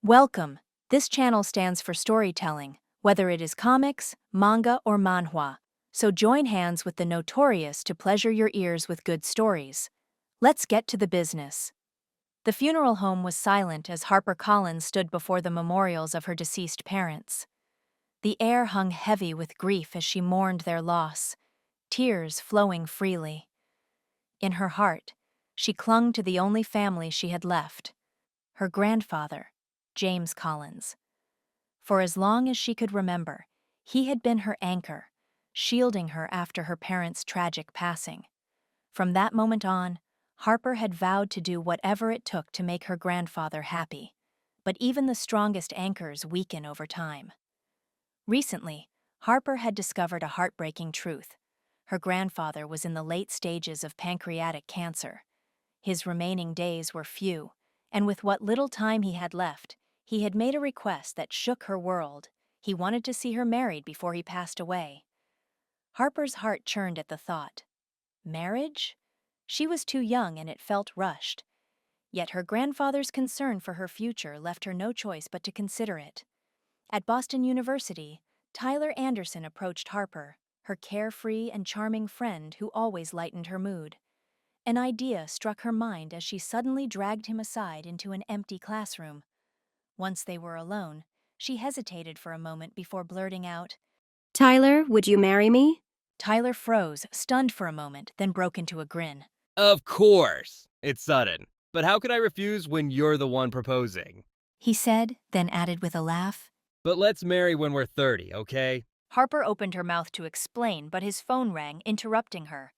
Welcome. This channel stands for storytelling, whether it is comics, manga, or manhwa. So join hands with the Notorious to pleasure your ears with good stories. Let's get to the business. The funeral home was silent as Harper Collins stood before the memorials of her deceased parents. The air hung heavy with grief as she mourned their loss, tears flowing freely. In her heart, she clung to the only family she had left, her grandfather, James Collins. For as long as she could remember, he had been her anchor, shielding her after her parents' tragic passing. From that moment on, Harper had vowed to do whatever it took to make her grandfather happy. But even the strongest anchors weaken over time. Recently, Harper had discovered a heartbreaking truth. Her grandfather was in the late stages of pancreatic cancer. His remaining days were few, and with what little time he had left, he had made a request that shook her world. He wanted to see her married before he passed away. Harper's heart churned at the thought. Marriage? She was too young and it felt rushed. Yet her grandfather's concern for her future left her no choice but to consider it. At Boston University, Tyler Anderson approached Harper, her carefree and charming friend who always lightened her mood. An idea struck her mind as she suddenly dragged him aside into an empty classroom. Once they were alone, she hesitated for a moment before blurting out, Tyler, would you marry me? Tyler froze, stunned for a moment, then broke into a grin. Of course! It's sudden. But how could I refuse when you're the one proposing? He said, then added with a laugh. But let's marry when we're 30, okay? Harper opened her mouth to explain, but his phone rang, interrupting her.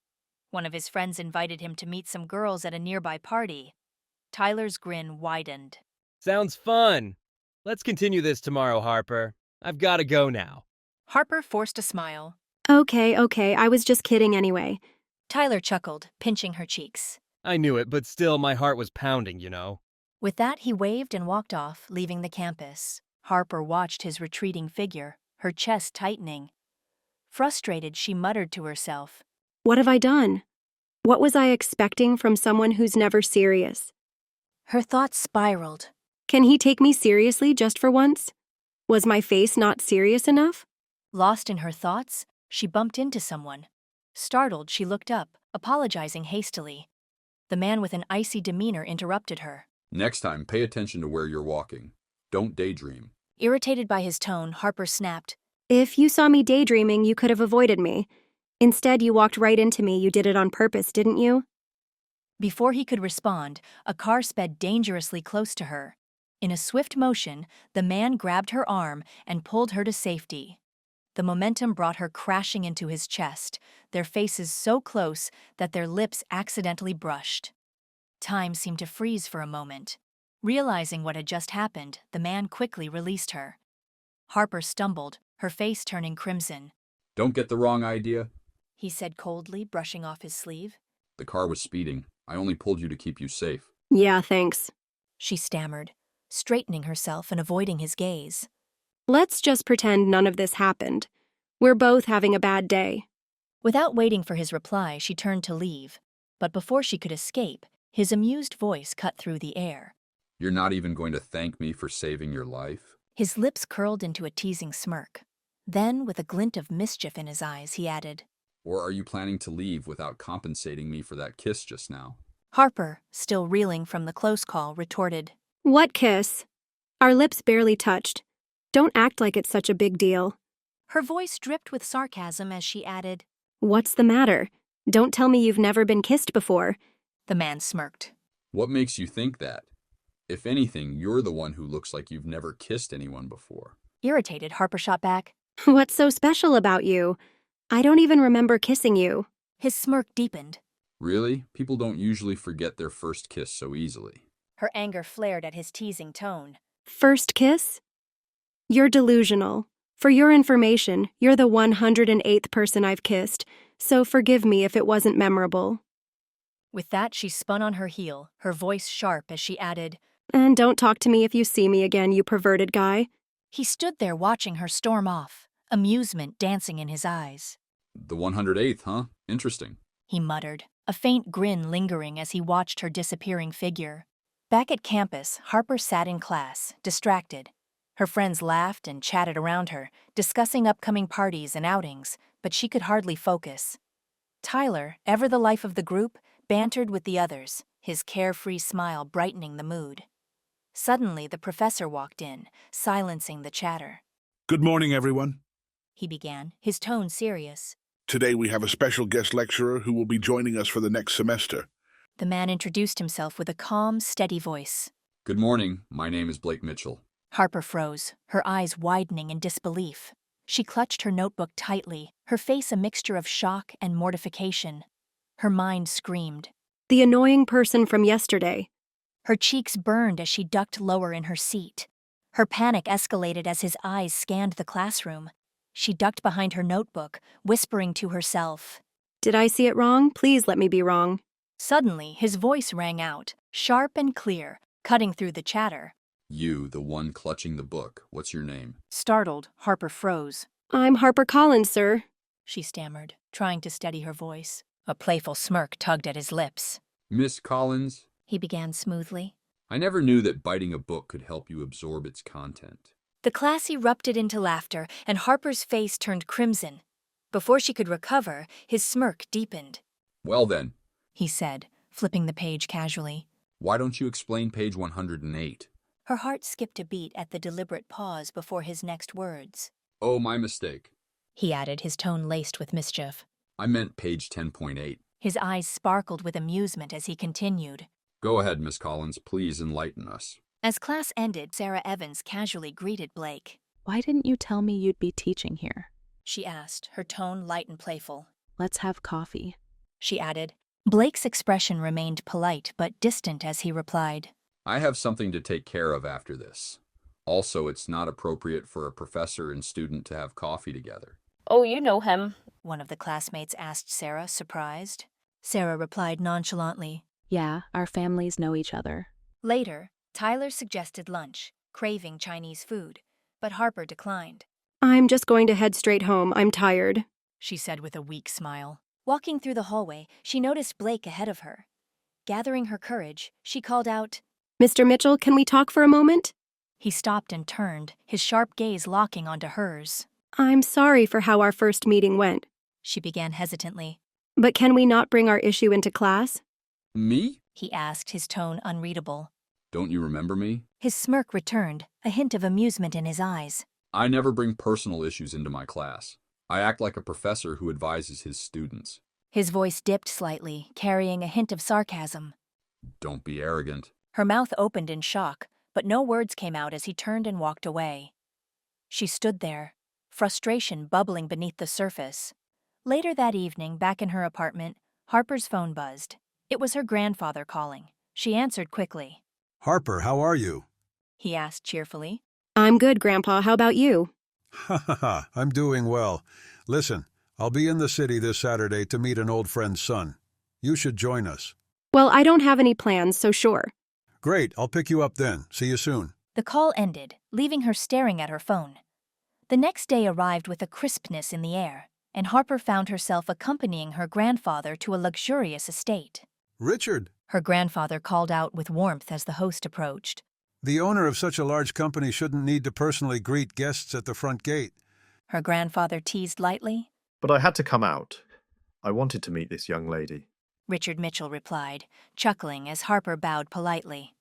One of his friends invited him to meet some girls at a nearby party. Tyler's grin widened. Sounds fun! Let's continue this tomorrow, Harper. I've gotta go now. Harper forced a smile. Okay, I was just kidding anyway. Tyler chuckled, pinching her cheeks. I knew it, but still my heart was pounding, you know. With that, he waved and walked off, leaving the campus. Harper watched his retreating figure, her chest tightening. Frustrated, she muttered to herself. What have I done? What was I expecting from someone who's never serious? Her thoughts spiraled. Can he take me seriously just for once? Was my face not serious enough? Lost in her thoughts, she bumped into someone. Startled, she looked up, apologizing hastily. The man with an icy demeanor interrupted her. Next time, pay attention to where you're walking. Don't daydream. Irritated by his tone, Harper snapped. If you saw me daydreaming, you could have avoided me. Instead, you walked right into me. You did it on purpose, didn't you? Before he could respond, a car sped dangerously close to her. In a swift motion, the man grabbed her arm and pulled her to safety. The momentum brought her crashing into his chest, their faces so close that their lips accidentally brushed. Time seemed to freeze for a moment. Realizing what had just happened, the man quickly released her. Harper stumbled, her face turning crimson. Don't get the wrong idea. He said coldly, brushing off his sleeve. The car was speeding. I only pulled you to keep you safe. Yeah, thanks. She stammered, straightening herself and avoiding his gaze. Let's just pretend none of this happened. We're both having a bad day. Without waiting for his reply, she turned to leave. But before she could escape, his amused voice cut through the air. You're not even going to thank me for saving your life? His lips curled into a teasing smirk. Then, with a glint of mischief in his eyes, he added, Or are you planning to leave without compensating me for that kiss just now? Harper, still reeling from the close call, retorted, What kiss? Our lips barely touched. Don't act like it's such a big deal. Her voice dripped with sarcasm as she added, What's the matter? Don't tell me you've never been kissed before. The man smirked. What makes you think that? If anything, you're the one who looks like you've never kissed anyone before. Irritated, Harper shot back. What's so special about you? I don't even remember kissing you. His smirk deepened. Really? People don't usually forget their first kiss so easily. Her anger flared at his teasing tone. First kiss? You're delusional. For your information, you're the 108th person I've kissed, so forgive me if it wasn't memorable. With that, she spun on her heel, her voice sharp as she added, And don't talk to me if you see me again, you perverted guy. He stood there watching her storm off, amusement dancing in his eyes. The 108th, huh? Interesting. He muttered, a faint grin lingering as he watched her disappearing figure. Back at campus, Harper sat in class, distracted. Her friends laughed and chatted around her, discussing upcoming parties and outings, but she could hardly focus. Tyler, ever the life of the group, bantered with the others, his carefree smile brightening the mood. Suddenly, the professor walked in, silencing the chatter. Good morning, everyone. He began, his tone serious. Today we have a special guest lecturer who will be joining us for the next semester. The man introduced himself with a calm, steady voice. Good morning. My name is Blake Mitchell. Harper froze, her eyes widening in disbelief. She clutched her notebook tightly, her face a mixture of shock and mortification. Her mind screamed. The annoying person from yesterday. Her cheeks burned as she ducked lower in her seat. Her panic escalated as his eyes scanned the classroom. She ducked behind her notebook, whispering to herself. Did I see it wrong? Please let me be wrong. Suddenly, his voice rang out, sharp and clear, cutting through the chatter. You, the one clutching the book. What's your name? Startled, Harper froze. I'm Harper Collins, sir. She stammered, trying to steady her voice. A playful smirk tugged at his lips. Miss Collins? He began smoothly. I never knew that biting a book could help you absorb its content. The class erupted into laughter, and Harper's face turned crimson. Before she could recover, his smirk deepened. Well then, He said, flipping the page casually. why don't you explain page 108? Her heart skipped a beat at the deliberate pause before his next words. Oh, my mistake. He added, his tone laced with mischief. I meant page 10.8. His eyes sparkled with amusement as he continued. Go ahead, Miss Collins. Please enlighten us. As class ended, Sarah Evans casually greeted Blake. Why didn't you tell me you'd be teaching here? She asked, her tone light and playful. Let's have coffee. She added. Blake's expression remained polite but distant as he replied. I have something to take care of after this. Also, it's not appropriate for a professor and student to have coffee together. Oh, you know him. One of the classmates asked Sarah, surprised. Sarah replied nonchalantly. Yeah, our families know each other. Later, Tyler suggested lunch, craving Chinese food, but Harper declined. I'm just going to head straight home. I'm tired. She said with a weak smile. Walking through the hallway, she noticed Blake ahead of her. Gathering her courage, she called out, Mr. Mitchell, can we talk for a moment? He stopped and turned, his sharp gaze locking onto hers. I'm sorry for how our first meeting went, She began hesitantly. but can we not bring our issue into class? Me? He asked, his tone unreadable. Don't you remember me? His smirk returned, a hint of amusement in his eyes. I never bring personal issues into my class. I act like a professor who advises his students. His voice dipped slightly, carrying a hint of sarcasm. Don't be arrogant. Her mouth opened in shock, but no words came out as he turned and walked away. She stood there, frustration bubbling beneath the surface. Later that evening, back in her apartment, Harper's phone buzzed. It was her grandfather calling. She answered quickly. Harper, how are you? He asked cheerfully. I'm good, Grandpa. How about you? Ha ha ha, I'm doing well. Listen, I'll be in the city this Saturday to meet an old friend's son. You should join us. Well, I don't have any plans, so sure. Great, I'll pick you up then. See you soon. The call ended, leaving her staring at her phone. The next day arrived with a crispness in the air, and Harper found herself accompanying her grandfather to a luxurious estate. Richard, Her grandfather called out with warmth as the host approached. the owner of such a large company shouldn't need to personally greet guests at the front gate. Her grandfather teased lightly. But I had to come out. I wanted to meet this young lady. Richard Mitchell replied, chuckling as Harper bowed politely.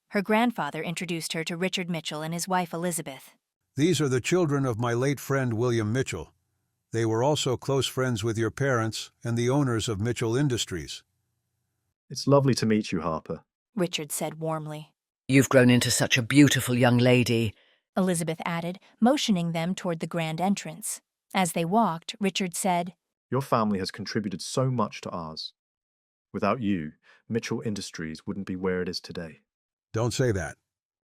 Her grandfather introduced her to Richard Mitchell and his wife Elizabeth. These are the children of my late friend William Mitchell. They were also close friends with your parents and the owners of Mitchell Industries. It's lovely to meet you, Harper. Richard said warmly. You've grown into such a beautiful young lady. Elizabeth added, motioning them toward the grand entrance. As they walked, Richard said, Your family has contributed so much to ours. Without you, Mitchell Industries wouldn't be where it is today. Don't say that.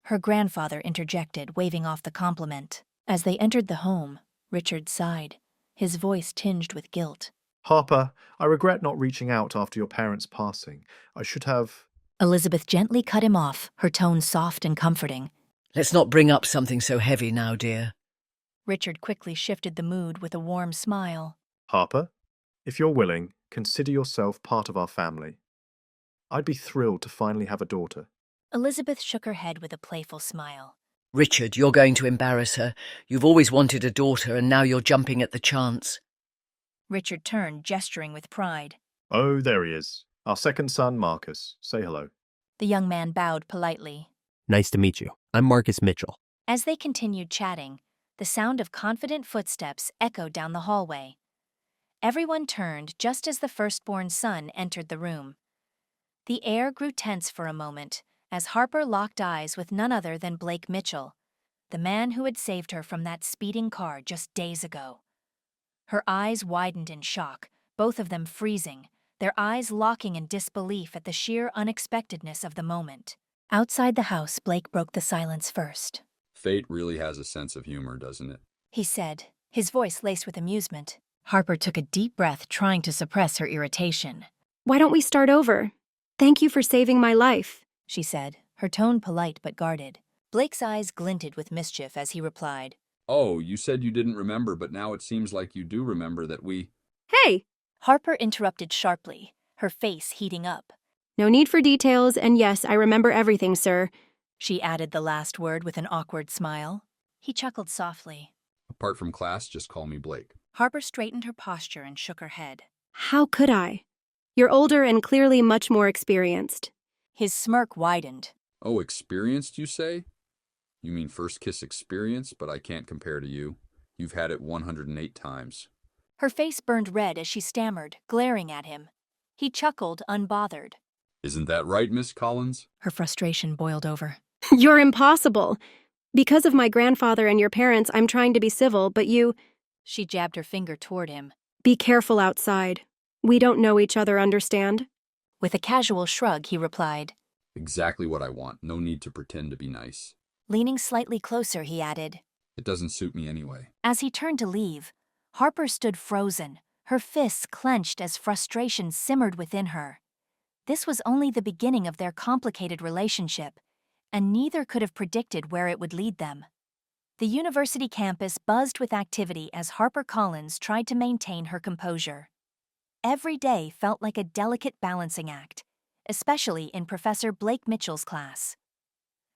Her grandfather interjected, waving off the compliment. As they entered the home, Richard sighed, his voice tinged with guilt. Harper, I regret not reaching out after your parents' passing. I should have... Elizabeth gently cut him off, her tone soft and comforting. Let's not bring up something so heavy now, dear. Richard quickly shifted the mood with a warm smile. Harper, if you're willing, consider yourself part of our family. I'd be thrilled to finally have a daughter. Elizabeth shook her head with a playful smile. Richard, you're going to embarrass her. You've always wanted a daughter, and now you're jumping at the chance. Richard turned, gesturing with pride. Oh, there he is. Our second son, Marcus. Say hello. The young man bowed politely. Nice to meet you. I'm Marcus Mitchell. As they continued chatting, the sound of confident footsteps echoed down the hallway. Everyone turned just as the firstborn son entered the room. The air grew tense for a moment as Harper locked eyes with none other than Blake Mitchell, the man who had saved her from that speeding car just days ago. Her eyes widened in shock, both of them freezing, their eyes locking in disbelief at the sheer unexpectedness of the moment. Outside the house, Blake broke the silence first. Fate really has a sense of humor, doesn't it? He said, his voice laced with amusement. Harper took a deep breath, trying to suppress her irritation. Why don't we start over? Thank you for saving my life, she said, her tone polite but guarded. Blake's eyes glinted with mischief as he replied, Oh, you said you didn't remember, but now it seems like you do remember that we... Hey! Harper interrupted sharply, her face heating up. No need for details, and yes, I remember everything, sir. She added the last word with an awkward smile. He chuckled softly. Apart from class, just call me Blake. Harper straightened her posture and shook her head. How could I? You're older and clearly much more experienced. His smirk widened. Oh, experienced, you say? You mean first kiss experience, but I can't compare to you. You've had it 108 times. Her face burned red as she stammered, glaring at him. He chuckled, unbothered. Isn't that right, Miss Collins? Her frustration boiled over. You're impossible. Because of my grandfather and your parents, I'm trying to be civil, but you... She jabbed her finger toward him. Be careful outside. We don't know each other, understand? With a casual shrug, he replied. Exactly what I want. No need to pretend to be nice. Leaning slightly closer, he added. It doesn't suit me anyway. As he turned to leave, Harper stood frozen, her fists clenched as frustration simmered within her. This was only the beginning of their complicated relationship, and neither could have predicted where it would lead them. The university campus buzzed with activity as Harper Collins tried to maintain her composure. Every day felt like a delicate balancing act, especially in Professor Blake Mitchell's class.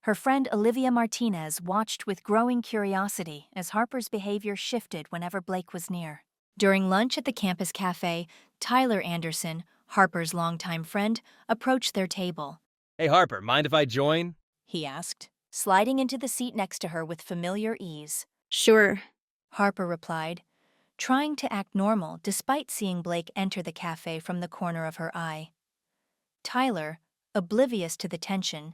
Her friend Olivia Martinez watched with growing curiosity as Harper's behavior shifted whenever Blake was near. During lunch at the campus cafe, Tyler Anderson, Harper's longtime friend, approached their table. Hey Harper, mind if I join? He asked, sliding into the seat next to her with familiar ease. Sure. Harper replied, trying to act normal despite seeing Blake enter the cafe from the corner of her eye. Tyler, oblivious to the tension,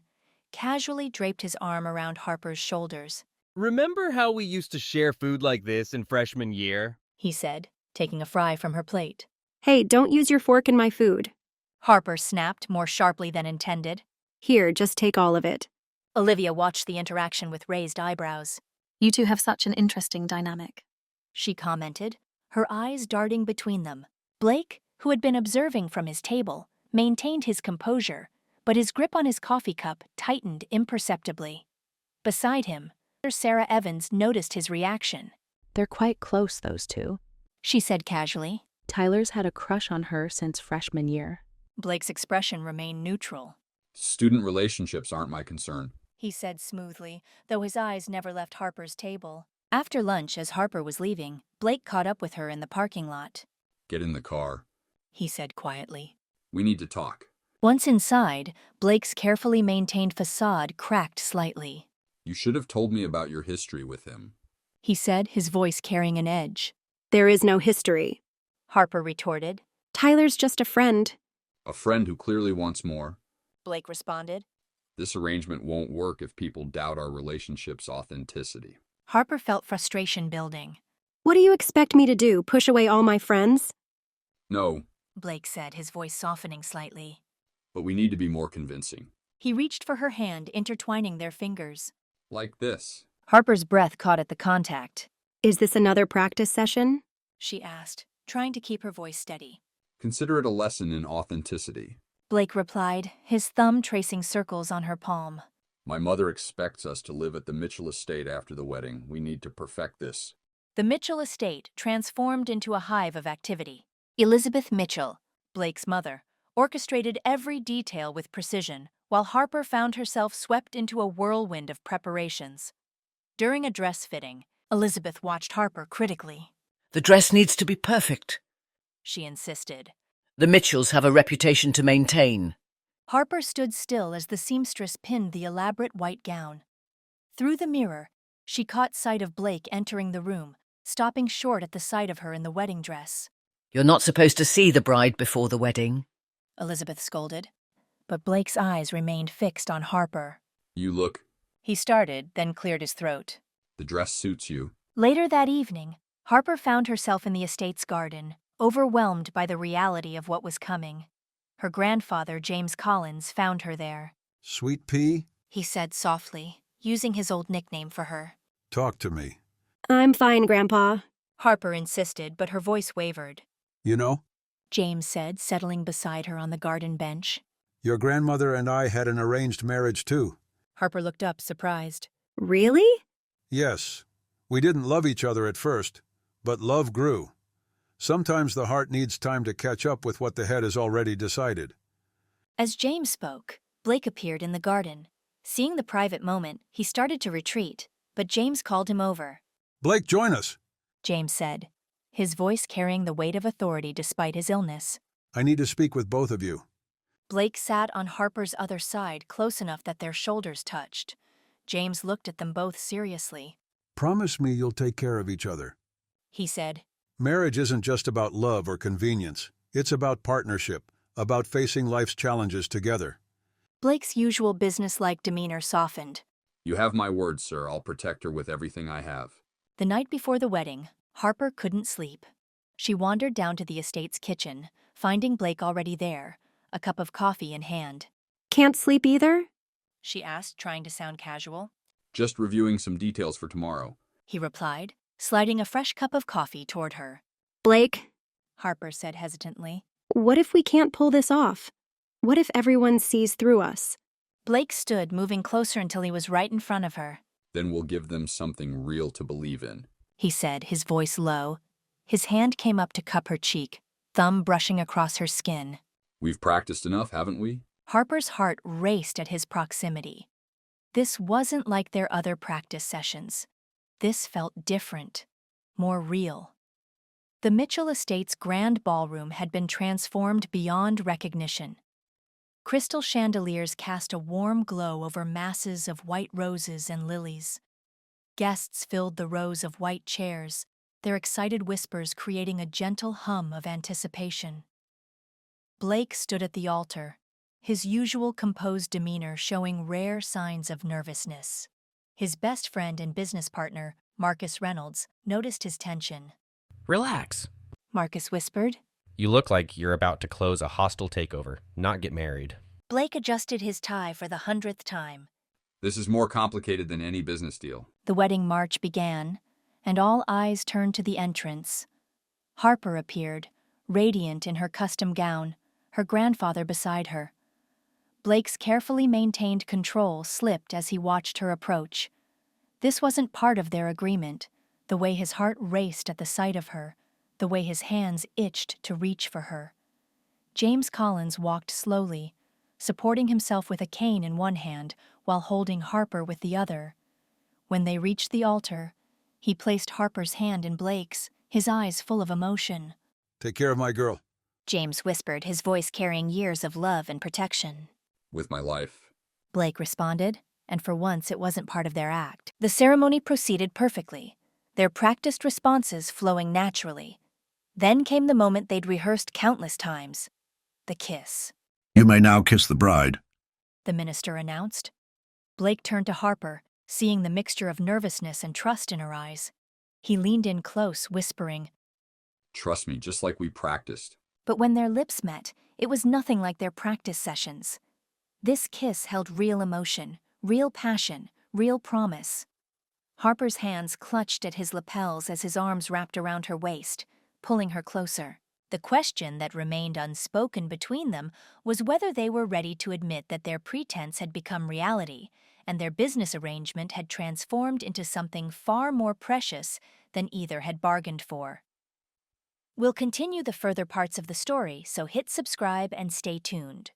casually draped his arm around Harper's shoulders. Remember how we used to share food like this in freshman year? He said, taking a fry from her plate. Hey, don't use your fork in my food. Harper snapped more sharply than intended. Here, just take all of it. Olivia watched the interaction with raised eyebrows. You two have such an interesting dynamic. She commented, her eyes darting between them. Blake, who had been observing from his table, maintained his composure, but his grip on his coffee cup tightened imperceptibly. Beside him, Sarah Evans noticed his reaction. They're quite close, those two. She said casually. Tyler's had a crush on her since freshman year. Blake's expression remained neutral. Student relationships aren't my concern. He said smoothly, though his eyes never left Harper's table. After lunch, as Harper was leaving, Blake caught up with her in the parking lot. Get in the car. He said quietly. We need to talk. Once inside, Blake's carefully maintained facade cracked slightly. You should have told me about your history with him. He said, his voice carrying an edge. There is no history. Harper retorted. Tyler's just a friend. A friend who clearly wants more. Blake responded. This arrangement won't work if people doubt our relationship's authenticity. Harper felt frustration building. What do you expect me to do, push away all my friends? No, Blake said, his voice softening slightly. but we need to be more convincing. He reached for her hand, intertwining their fingers. Like this. Harper's breath caught at the contact. Is this another practice session? She asked, trying to keep her voice steady. Consider it a lesson in authenticity. Blake replied, his thumb tracing circles on her palm. My mother expects us to live at the Mitchell estate after the wedding. We need to perfect this. The Mitchell estate transformed into a hive of activity. Elizabeth Mitchell, Blake's mother, orchestrated every detail with precision, while Harper found herself swept into a whirlwind of preparations. During a dress fitting, Elizabeth watched Harper critically. The dress needs to be perfect. She insisted. The Mitchells have a reputation to maintain. Harper stood still as the seamstress pinned the elaborate white gown. Through the mirror, she caught sight of Blake entering the room, stopping short at the sight of her in the wedding dress. You're not supposed to see the bride before the wedding, Elizabeth scolded. But Blake's eyes remained fixed on Harper. You look. He started, then cleared his throat. The dress suits you. Later that evening, Harper found herself in the estate's garden, overwhelmed by the reality of what was coming. Her grandfather, James Collins, found her there. Sweet pea, He said softly, using his old nickname for her. talk to me. I'm fine, Grandpa. Harper insisted, but her voice wavered. You know, James said, settling beside her on the garden bench. your grandmother and I had an arranged marriage too. Harper looked up, surprised. Really? Yes, we didn't love each other at first, but love grew. Sometimes the heart needs time to catch up with what the head has already decided. As James spoke, Blake appeared in the garden. Seeing the private moment, he started to retreat, but James called him over. Blake, join us. James said, his voice carrying the weight of authority despite his illness. I need to speak with both of you. Blake sat on Harper's other side, close enough that their shoulders touched. James looked at them both seriously. Promise me you'll take care of each other. He said, Marriage isn't just about love or convenience. It's about partnership, about facing life's challenges together. Blake's usual businesslike demeanor softened. You have my word, sir. I'll protect her with everything I have. The night before the wedding, Harper couldn't sleep. She wandered down to the estate's kitchen, finding Blake already there, a cup of coffee in hand. Can't sleep either? She asked, trying to sound casual. Just reviewing some details for tomorrow. He replied, sliding a fresh cup of coffee toward her. Blake, Harper said hesitantly. what if we can't pull this off? What if everyone sees through us? Blake stood, moving closer until he was right in front of her. Then we'll give them something real to believe in. He said, his voice low. His hand came up to cup her cheek, thumb brushing across her skin. We've practiced enough, haven't we? Harper's heart raced at his proximity. This wasn't like their other practice sessions. This felt different, more real. The Mitchell estate's grand ballroom had been transformed beyond recognition. Crystal chandeliers cast a warm glow over masses of white roses and lilies. Guests filled the rows of white chairs, their excited whispers creating a gentle hum of anticipation. Blake stood at the altar, his usual composed demeanor showing rare signs of nervousness. His best friend and business partner, Marcus Reynolds, noticed his tension. Relax. Marcus whispered. You look like you're about to close a hostile takeover, not get married. Blake adjusted his tie for the 100th time. This is more complicated than any business deal. The wedding march began, and all eyes turned to the entrance. Harper appeared, radiant in her custom gown, her grandfather beside her. Blake's carefully maintained control slipped as he watched her approach. This wasn't part of their agreement, the way his heart raced at the sight of her, the way his hands itched to reach for her. James Collins walked slowly, supporting himself with a cane in one hand while holding Harper with the other. When they reached the altar, he placed Harper's hand in Blake's, his eyes full of emotion. Take care of my girl. James whispered, his voice carrying years of love and protection. With my life. Blake responded, and for once it wasn't part of their act. The ceremony proceeded perfectly, their practiced responses flowing naturally. Then came the moment they'd rehearsed countless times, the kiss. You may now kiss the bride. The minister announced. Blake turned to Harper, seeing the mixture of nervousness and trust in her eyes. He leaned in close, whispering, Trust me, just like we practiced. but when their lips met, it was nothing like their practice sessions. This kiss held real emotion, real passion, real promise. Harper's hands clutched at his lapels as his arms wrapped around her waist, pulling her closer. The question that remained unspoken between them was whether they were ready to admit that their pretense had become reality, and their business arrangement had transformed into something far more precious than either had bargained for. We'll continue the further parts of the story, so hit subscribe and stay tuned.